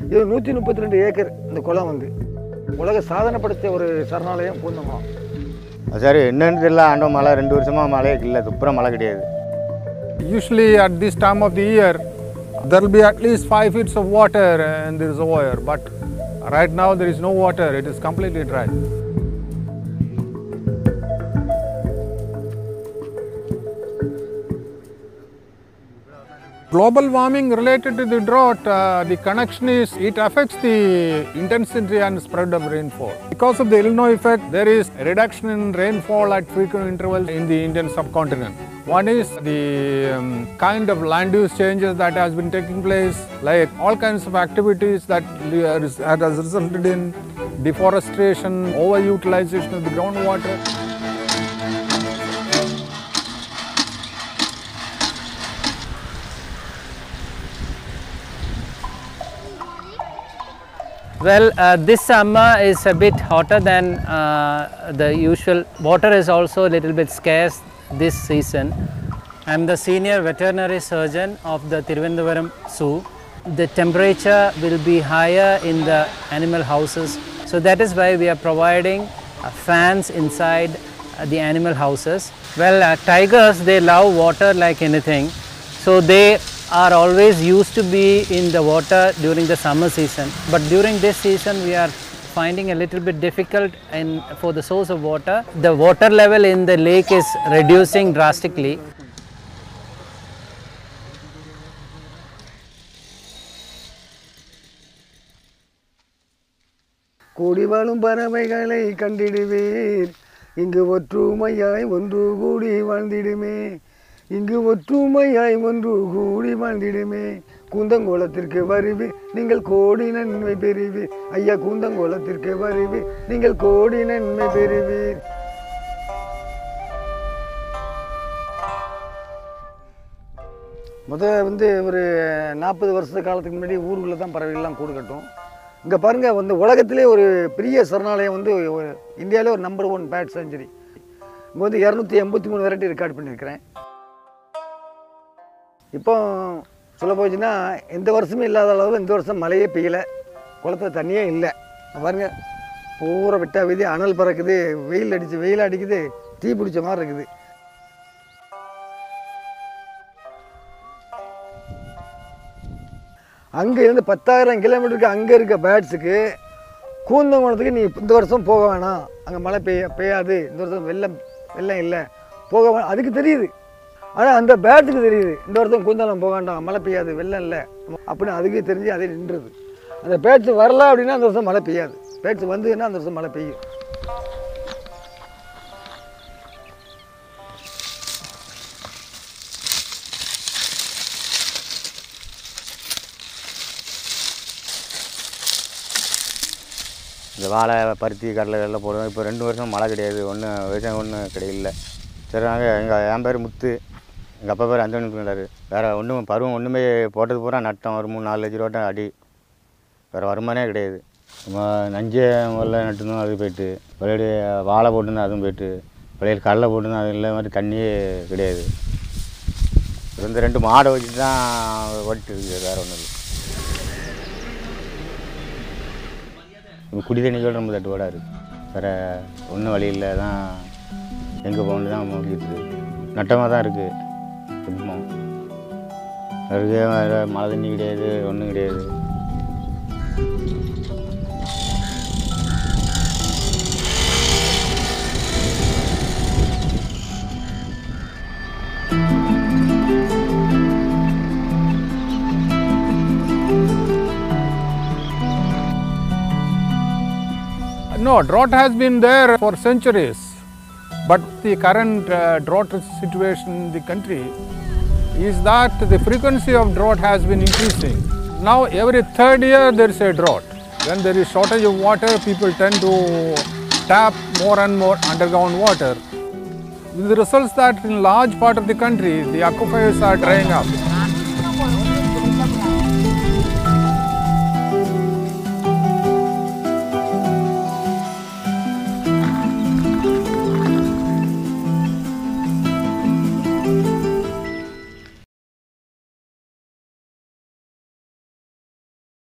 இது 132 ஏக்கர் இந்த குளம் வந்து உலக சாதனை படைத்த ஒரு சரணாலயம் கூந்தங்குளம். சரி என்னன்னு தெரியல, ஆண்டோ மழை 2 வருஷமா மழையே இல்லை, துப்புரம் மழை கிடையாது. Usually at this time of the year, there will be at least 5 feet of water in the reservoir, but right now there is no water, it is completely dry. Global warming related to the drought, the connection is, it affects the intensity and spread of rainfall. Because of the El Niño effect, there is a reduction in rainfall at frequent intervals in the Indian subcontinent. One is the kind of land use changes that has been taking place, like all kinds of activities that has resulted in deforestation, overutilization of the groundwater. Well, this summer is a bit hotter than the usual. Water is also a little bit scarce this season. I am the senior veterinary surgeon of the Thiruvananthapuram Zoo. The temperature will be higher in the animal houses, so that is why we are providing fans inside the animal houses. Well, tigers, they love water like anything, so they are always used to be in the water during the summer season, but during this season we are finding a little bit difficult for the source of water. The water level in the lake is reducing drastically. கூடி வாழும் பறவைகளை கண்டிடுவீர், இங்கு ஒற்றுமையாய் ஒன்று கூடி வாழ்ந்திடுமே, இங்கு ஒற்றுமையாய் ஒன்று கூடி வாழ்ந்திடுமே. கூந்தங்குளத்திற்கு வருவி நீங்கள் கோடி நன்மை பெறுவீர். ஐயா, கூந்தங்குளத்திற்கு வருவி நீங்கள் கோடி நன்மை பெறுவீர். வந்து ஒரு 40 வருஷ காலத்துக்கு முன்னாடி ஊருக்குள்ளே தான் பறவைகள்லாம் கூடு கட்டும். இங்கே பாருங்கள், வந்து உலகத்திலே ஒரு பெரிய சரணாலயம் வந்து இந்தியாவிலே ஒரு நம்பர் 1 பேட் செஞ்சுரி. இங்கே வந்து 283 வெரைட்டி ரெக்கார்ட் பண்ணியிருக்கிறேன். இப்போ சொல்ல போச்சுன்னா எந்த வருஷமே இல்லாத அளவு இந்த வருஷம் மழையே பெய்யலை, குளத்துல தண்ணியே இல்லை. பாருங்கள், பூரா விட்டா விதி, அனல் பறக்குது, வெயில் அடிக்குது, தீ பிடிச்ச மாதிரி இருக்குது. அங்கே இருந்து 10,000 கிலோமீட்டருக்கு அங்கே இருக்க பேட்ஸுக்கு கூந்தங்குளத்துக்கு நீ இந்த வருஷம் போக வேணாம், அங்கே மழை பெய்யாது, இந்த வருஷம் வெள்ளம் இல்லை, போக வேணாம், அதுக்கு தெரியுது. ஆனால் அந்த பேட்ஸுக்கு தெரியுது இந்த வருஷம் கூந்தங்குளம் போக வேண்டாம், மழை பெய்யாது, வெள்ளம் இல்லை அப்படின்னு அதுக்கு தெரிஞ்சு அதே நின்றுது. அந்த பேட்ஸ் வரல அப்படின்னா அந்த வருஷம் மழை பெய்யாது, பேட்ஸ் வந்ததுன்னா அந்த வருஷம் மழை பெய்யும். இந்த வாழை பருத்தி கடலை போடுவோம். இப்போ 2 வருஷம் மழை கிடையாது, விவசாயம் ஒன்றும் கிடையில. சரி, நாங்கள் என் பேர் முத்து, எங்கள் அப்பா பேர் அந்தோணி பிள்ளார். வேறு ஒன்றும் பருவம் ஒன்றுமே போட்டது பூரா நட்டம், ஒரு 3-4 லட்ச ரூபா அடி, வேறு வருமானே கிடையாது. நம்ம நஞ்சை முதல்ல நட்டுருந்தோம், அது போய்ட்டு, விளையாடி வாழை போட்டுருந்தோம், அதுவும் போய்ட்டு, விளையாடி கடலை போட்டுருந்தோம், அது இல்லை, மாதிரி தண்ணியே கிடையாது. இந்த 2 மாடை வச்சு தான் ஓட்டிட்டு இருக்குது, வேறு ஒன்றும் இல்லை. குடி தண்ணிக்கோடு ரொம்ப தட்டுப்பாடாக இருக்குது. வேறு ஒன்றும் வழி இல்லை, தான் எங்கே போகணும் தான் முடியுது. நட்டமாக தான் இருக்குது. அதுக்கு மழை தண்ணி கிடையாது, ஒன்றும் கிடையாது. No, drought has been there for centuries, but the current drought situation in the country is that the frequency of drought has been increasing. Now every 3rd year there is a drought. When there is shortage of water, people tend to tap more and more underground water. This results that in large part of the country, the aquifers are drying up.